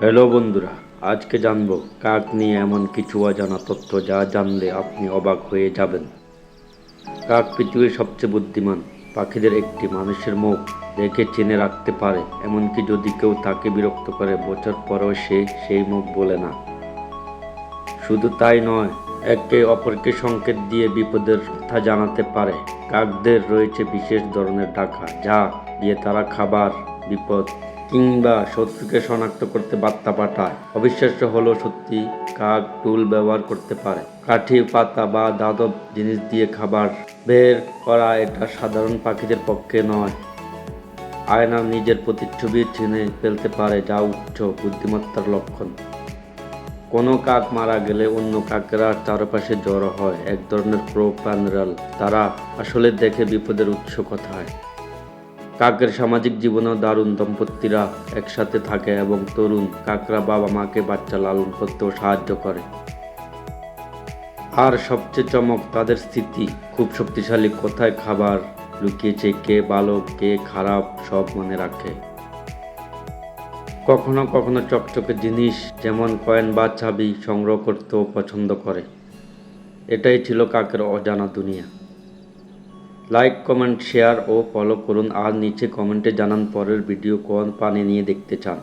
Hello বন্ধুরা, আজকে জানবো কাক নিয়ে এমন কিছু অজানা তথ্য যা জানলে আপনি অবাক হয়ে যাবেন। কাক পৃথিবীর সবচেয়ে বুদ্ধিমান পাখিদের একটি। মানুষের মুখ দেখে চিনে রাখতে পারে, এমনকি যদি কেউ তাকে বিরক্ত করে বছর পরেও সে সেই মুখ বলে না। শুধু তাই নয়, একে অপরকে সংকেত দিয়ে বিপদের কথা জানাতে পারে। কাকদের রয়েছে বিশেষ ধরনের ডাকা, যা দিয়ে তারা খাবার, বিপদ কিংবা শত্রুকে শনাক্ত করতে বার্তা পাঠায়। অবিশ্বাস্য হলেও সত্যি, কাক টুল ব্যবহার করতে পারে। কাঠি, পাতা বা ধাতব জিনিস দিয়ে খাবার বের করা এটা সাধারণ পাখিদের পক্ষে নয়। আয়নার নিজের প্রতিচ্ছবি চিনে ফেলতে পারে, যা উচ্চ বুদ্ধিমত্তার লক্ষণ। কোনো কাক মারা গেলে অন্য কাকেরা চারপাশে জড়ো হয়, এক ধরনের প্রো প্যানেরাল। তারা আসলে দেখে বিপদের উৎস কোথায়। কাকের সামাজিক জীবনেও দারুণ। দম্পতিরা একসাথে থাকে এবং তরুণ কাকরা বাবা মাকে বাচ্চা লালন করতেও সাহায্য করে। আর সবচেয়ে চমক তাদের স্থিতি খুব শক্তিশালী। কোথায় খাবার লুকিয়েছে, কে ভালো কে খারাপ সব মনে রাখে। কখনো কখনো চকচকে জিনিস যেমন কয়েন বা চাবি সংগ্রহ করতেও পছন্দ করে। এটাই ছিল কাকের অজানা দুনিয়া। লাইক, কমেন্ট, শেয়ার ও ফলো করুন। আর নিচে কমেন্টে জানান পরের ভিডিও কোন প্রাণী নিয়ে দেখতে চান।